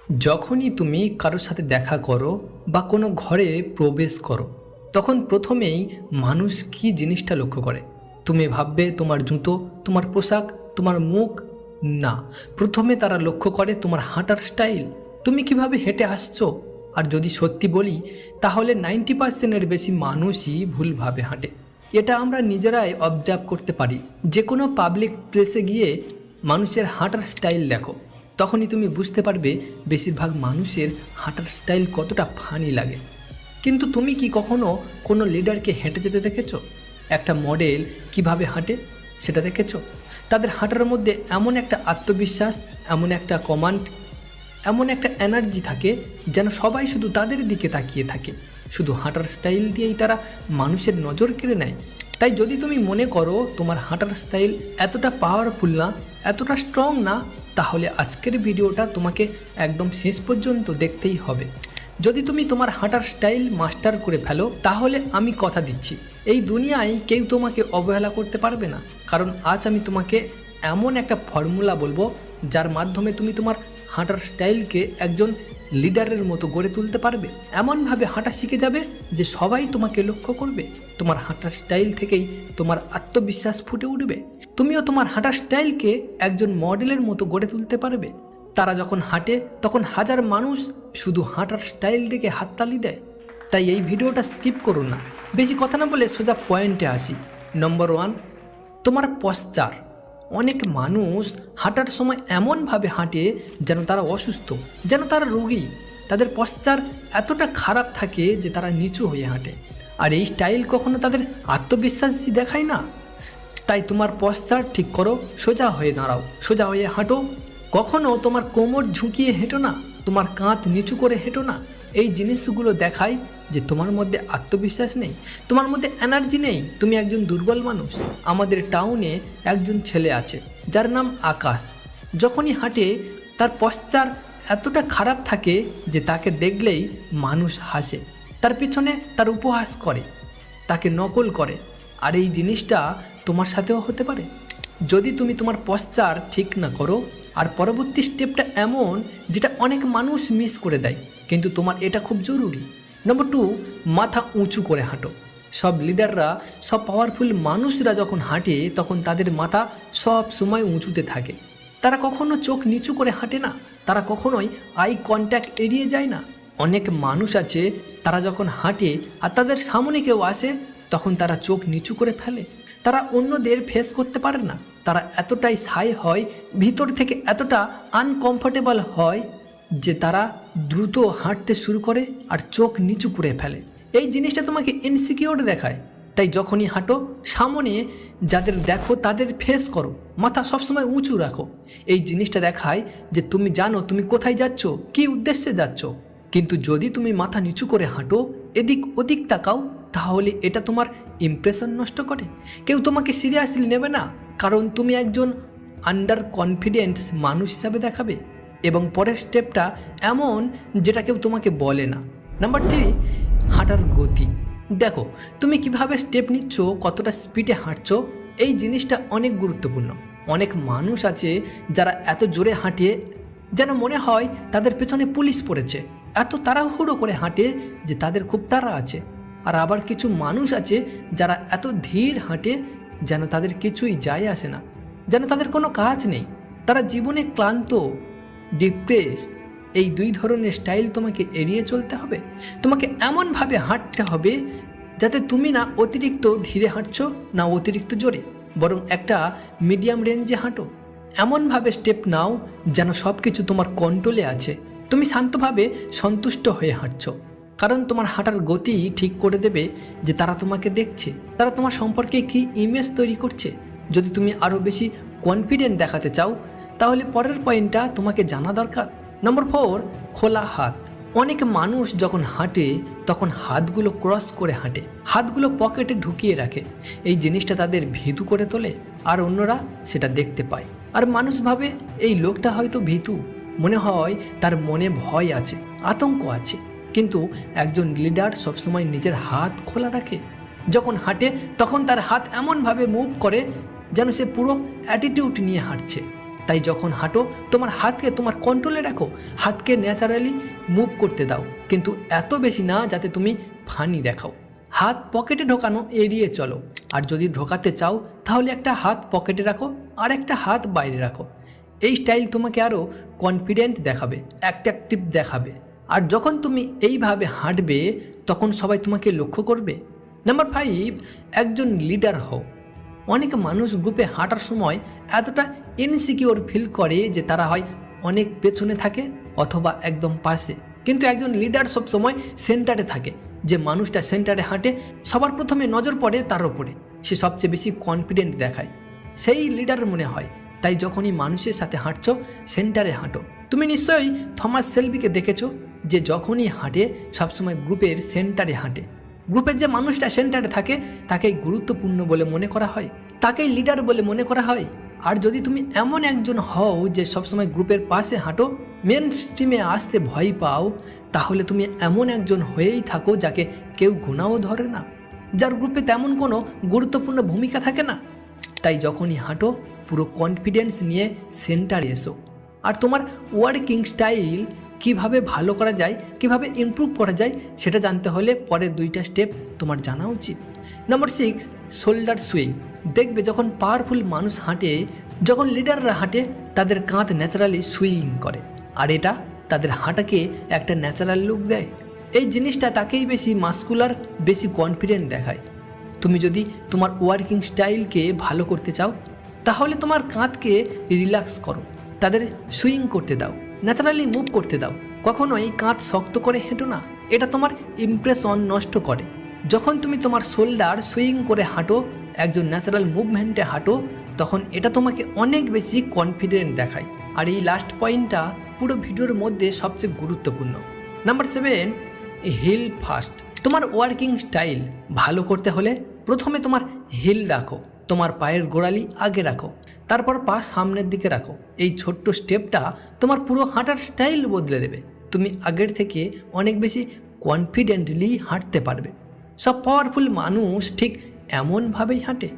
যখনই তুমি কারোর সাথে দেখা করো বা কোনো ঘরে প্রবেশ করো, তখন প্রথমেই মানুষ কি জিনিসটা লক্ষ্য করে? তুমি ভাববে তোমার জুতো, তোমার পোশাক, তোমার মুখ? না, প্রথমে তারা লক্ষ্য করে তোমার হাঁটার স্টাইল। তুমি কিভাবে হেঁটে আসছো। আর যদি সত্যি বলি, তাহলে 90%-এর বেশি মানুষই ভুলভাবে হাঁটে। এটা আমরা নিজেরাই অবজার্ভ করতে পারি। যে কোনো পাবলিক প্লেসে গিয়ে মানুষের হাঁটার স্টাইল দেখো, তখনই তুমি বুঝতে পারবে বেশিরভাগ মানুষের হাঁটার স্টাইল কতটা ফানি লাগে। কিন্তু তুমি কি কখনো কোনো লিডারকে হেঁটে যেতে দেখেছো? একটা মডেল কিভাবে হাঁটে সেটা দেখেছো? তাদের হাঁটার মধ্যে এমন একটা আত্মবিশ্বাস, এমন একটা কমান্ড, এমন একটা এনার্জি থাকে যেন সবাই শুধু তাদের দিকে তাকিয়ে থাকে। শুধু হাঁটার স্টাইল দিয়েই তারা মানুষের নজর কেড়ে নেয়। তাই যদি তুমি মনে করো তোমার হাঁটার স্টাইল এতটা পাওয়ারফুল না, এতটা স্ট্রং না, তাহলে আজকের ভিডিওটা তোমাকে একদম শেষ পর্যন্ত দেখতেই হবে। যদি তুমি তোমার হাঁটার স্টাইল মাস্টার করে ফেলো, তাহলে আমি কথা দিচ্ছি এই দুনিয়ায় কেউ তোমাকে অবহেলা করতে পারবে না। কারণ আজ আমি তোমাকে এমন একটা ফর্মুলা বলবো যার মাধ্যমে তুমি তোমার হাঁটার স্টাইলকে একজন লিডারের মতো গড়ে তুলতে পারবে। এমনভাবে হাঁটা শিখে যাবে যে সবাই তোমাকে লক্ষ্য করবে। তোমার হাঁটার স্টাইল থেকেই তোমার আত্মবিশ্বাস ফুটে উঠবে। তুমিও তোমার হাঁটার স্টাইলকে একজন মডেলের মতো গড়ে তুলতে পারবে। তারা যখন হাঁটে তখন হাজার মানুষ শুধু হাঁটার স্টাইল দেখে হাততালি দেয়। তাই এই ভিডিওটা স্কিপ করুন না। বেশি কথা না বলে সোজা পয়েন্টে আসি। নম্বর 1, তোমার পশ্চার। অনেক মানুষ হাঁটার সময় এমনভাবে হাঁটে যেন তারা অসুস্থ, যেন তারা রোগী। তাদের পশ্চার এতটা খারাপ থাকে যে তারা নিচু হয়ে হাঁটে। আর এই স্টাইল কখনো তাদের আত্মবিশ্বাসী দেখায় না। তাই তোমার পশ্চার ঠিক করো, সোজা হয়ে দাঁড়াও, সোজা হয়ে হাঁটো। কখনো তোমার কোমর ঝুঁকিয়ে হেঁটো না, তোমার কাঁধ নিচু করে হেঁটো না। এই জিনিসগুলো দেখায় যে তোমার মধ্যে আত্মবিশ্বাস নেই, তোমার মধ্যে এনার্জি নেই, তুমি একজন দুর্বল মানুষ। আমাদের টাউনে একজন ছেলে আছে যার নাম আকাশ। যখনই হাঁটে তার পশ্চার এতটা খারাপ থাকে যে তাকে দেখলেই মানুষ হাসে, তার পিছনে তার উপহাস করে, তাকে নকল করে। আর এই জিনিসটা তোমার সাথেও হতে পারে যদি তুমি তোমার পশ্চার ঠিক না করো। আর পরবর্তী স্টেপটা এমন যেটা অনেক মানুষ মিস করে দেয়, কিন্তু তোমার এটা খুব জরুরি। নম্বর 2, মাথা উঁচু করে হাঁটো। সব লিডাররা, সব পাওয়ারফুল মানুষরা যখন হাঁটে তখন তাদের মাথা সব সময় উঁচুতে থাকে। তারা কখনো চোখ নিচু করে হাঁটে না, তারা কখনোই আই কন্ট্যাক্ট এড়িয়ে যায় না। অনেক মানুষ আছে তারা যখন হাঁটে আর তাদের সামনে কেউ আসে তখন তারা চোখ নিচু করে ফেলে। তারা অন্যদের ফেস করতে পারে না। তারা এতটাই শাই হয়, ভিতর থেকে এতটা আনকমফোর্টেবল হয় যে তারা দ্রুত হাঁটতে শুরু করে আর চোখ নিচু করে ফেলে। এই জিনিসটা তোমাকে ইনসিকিউর দেখায়। তাই যখনই হাঁটো সামনে যাদের দেখো তাদের ফেস করো, মাথা সবসময় উঁচু রাখো। এই জিনিসটা দেখায় যে তুমি জানো তুমি কোথায় যাচ্ছ, কী উদ্দেশ্যে যাচ্ছ। কিন্তু যদি তুমি মাথা নিচু করে হাঁটো, এদিক ওদিক তাকাও, তাহলে এটা তোমার ইমপ্রেশন নষ্ট করে। কেউ তোমাকে সিরিয়াসলি নেবে না, কারণ তুমি একজন আন্ডার কনফিডেন্স মানুষ হিসাবে দেখাবে। এবং পরের স্টেপটা এমন যেটা কেউ তোমাকে বলে না। নাম্বার 3, হাঁটার গতি। দেখো তুমি কিভাবে স্টেপ নিচ্ছ, কতটা স্পিডে হাঁটছো, এই জিনিসটা অনেক গুরুত্বপূর্ণ। অনেক মানুষ আছে যারা এত জোরে হাঁটে যেন মনে হয় তাদের পেছনে পুলিশ পড়েছে। এত তাড়াহুড়ো করে হাঁটে যে তাদের খুব তাড়া আছে। আর আবার কিছু মানুষ আছে যারা এত ধীর হাঁটে যেন তাদের কিছুই যায় আসে না, যেন তাদের কোনো কাজ নেই। তারা জীবনে ক্লান্ত, ডিপ্রেস। এই 2 ধরনের স্টাইল তোমাকে এড়িয়ে চলতে হবে। তোমাকে এমনভাবে হাঁটতে হবে যাতে তুমি না অতিরিক্ত ধীরে হাঁটছো না অতিরিক্ত জোরে, বরং একটা মিডিয়াম রেঞ্জে হাঁটো। এমনভাবে স্টেপ নাও যেন সব কিছু তোমার কন্ট্রোলে আছে। তুমি শান্তভাবে সন্তুষ্ট হয়ে হাঁটছো, কারণ তোমার হাঁটার গতি ঠিক করে দেবে যে তারা তোমাকে দেখছে, তারা তোমার সম্পর্কে কী ইমেজ তৈরি করছে। যদি তুমি আরও বেশি কনফিডেন্ট দেখাতে চাও তাহলে পরের পয়েন্টটা তোমাকে জানা দরকার। নম্বর 4, খোলা হাত। অনেক মানুষ যখন হাঁটে তখন হাতগুলো ক্রস করে হাঁটে, হাতগুলো পকেটে ঢুকিয়ে রাখে। এই জিনিসটা তাদের ভীতু করে তোলে আর অন্যরা সেটা দেখতে পায়। আর মানুষ ভাবে এই লোকটা হয়তো ভীতু, মনে হয় তার মনে ভয় আছে, আতঙ্ক আছে। কিন্তু একজন লিডার সবসময় নিজের হাত খোলা রাখে। যখন হাঁটে তখন তার হাত এমনভাবে মুভ করে যেন সে পুরো অ্যাটিটিউড নিয়ে হাঁটছে। তাই যখন হাঁটো তোমার হাতকে তোমার কন্ট্রোলে রাখো, হাতকে ন্যাচারালি মুভ করতে দাও, কিন্তু এত বেশি না যাতে তুমি ফানি দেখাও। হাত পকেটে ঢোকানো এড়িয়ে চলো, আর যদি ঢোকাতে চাও তাহলে একটা হাত পকেটে রাখো আর একটা হাত বাইরে রাখো। এই স্টাইল তোমাকে আরও কনফিডেন্ট দেখাবে, অ্যাট্রাকটিভ দেখাবে। আর যখন তুমি এইভাবে হাঁটবে তখন সবাই তোমাকে লক্ষ্য করবে। নাম্বার 5, একজন লিডার হও। অনেক মানুষ গ্রুপে হাঁটার সময় এতটা ইনসিকিওর ফিল করে যে তারা হয় অনেক পেছনে থাকে অথবা একদম পাশে, কিন্তু একজন লিডার সবসময় সেন্টারে থাকে। যে মানুষটা সেন্টারে হাঁটে সবার প্রথমে নজর পড়ে তার ওপরে, সে সবচেয়ে বেশি কনফিডেন্ট দেখায়, সেই লিডার মনে হয়। তাই যখনই মানুষের সাথে হাঁটছো সেন্টারে হাঁটো। তুমি নিশ্চয়ই থমাস শেলবিকে দেখেছো যে যখনই হাঁটে সবসময় গ্রুপের সেন্টারে হাঁটে। গ্রুপের যে মানুষটা সেন্টারে থাকে তাকেই গুরুত্বপূর্ণ বলে মনে করা হয়, তাকেই লিডার বলে মনে করা হয়। আর যদি তুমি এমন একজন হও যে সবসময় গ্রুপের পাশে হাঁটো, মেন স্ট্রিমে আসতে ভয় পাও, তাহলে তুমি এমন একজন হয়েই থাকো যাকে কেউ গোনাও ধরে না, যার গ্রুপে তেমন কোনো গুরুত্বপূর্ণ ভূমিকা থাকে না। তাই যখনই হাঁটো পুরো কনফিডেন্স নিয়ে সেন্টারে এসো। আর তোমার ওয়ার্কিং স্টাইল কিভাবে ভালো করা যায়, কিভাবে ইমপ্রুভ করা যায় সেটা জানতে হলে পরের 2টা স্টেপ তোমার জানা উচিত। Number 6, shoulder swing. দেখবে যখন পাওয়ারফুল মানুষ হাঁটে, যখন লিডাররা হাঁটে, তাদের কাঁধ ন্যাচারালি সুইং করে, আর এটা তাদের হাঁটাকে একটা ন্যাচারাল লুক দেয়। এই জিনিসটা তাকেই বেশি মাস্কুলার, বেশি কনফিডেন্ট দেখায়। তুমি যদি তোমার ওয়ার্কিং স্টাইলকে ভালো করতে চাও তাহলে তোমার কাঁধকে রিল্যাক্স করো, তাদের সুইং করতে দাও, ন্যাচারালি মুভ করতে দাও। কখনোই কাঁধ শক্ত করে হেঁটো না, এটা তোমার ইমপ্রেশন নষ্ট করে। যখন তুমি তোমার শোল্ডার সুইং করে হাঁটো, একজন ন্যাচারাল মুভমেন্টে হাঁটো, তখন এটা তোমাকে অনেক বেশি কনফিডেন্ট দেখায়। আর এই লাস্ট পয়েন্টটা পুরো ভিডিওর মধ্যে সবচেয়ে গুরুত্বপূর্ণ। নাম্বার 7, হিল ফার্স্ট। তোমার ওয়ার্কিং স্টাইল ভালো করতে হলে প্রথমে তোমার হিল রাখো, তোমার পায়ের গোড়ালি আগে রাখো, তারপর পা সামনের দিকে রাখো। এই ছোট্ট স্টেপটা তোমার পুরো হাঁটার স্টাইল বদলে দেবে। তুমি আগের থেকে অনেক বেশি কনফিডেন্টলি হাঁটতে পারবে। সব পাওয়ারফুল মানুষ ঠিক এমনভাবেই হাঁটে,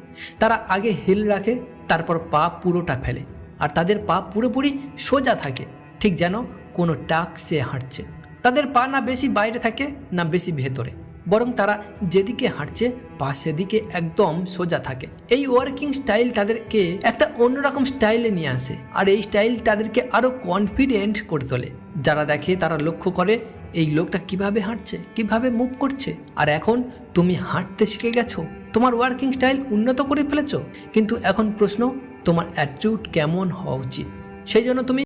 তারা আগে হিল রাখে, তারপর পা পুরোটা ফেলে, আর তাদের পা পুরোপুরি সোজা থাকে, ঠিক যেন কোনো টাক্সে হাঁটছে। তাদের পা না বেশি বাইরে থাকে না বেশি ভেতরে, বরং তারা যেদিকে হাঁটছে পা সেদিকে একদম সোজা থাকে। এই ওয়ার্কিং স্টাইল তাদেরকে একটা অন্যরকম স্টাইলে নিয়ে আসে, আর এই স্টাইল তাদেরকে আরও কনফিডেন্ট করে তোলে। যারা দেখে তারা লক্ষ্য করে এই লোকটা কিভাবে হাঁটছে, কিভাবে মুভ করছে। আর এখন তুমি হাঁটতে শিখে গেছো, তোমার ওয়ার্কিং স্টাইল উন্নত করে ফেলেছো, কিন্তু এখন প্রশ্ন তোমার অ্যাটিটিউড কেমন হওয়া উচিত। সেই জন্য তুমি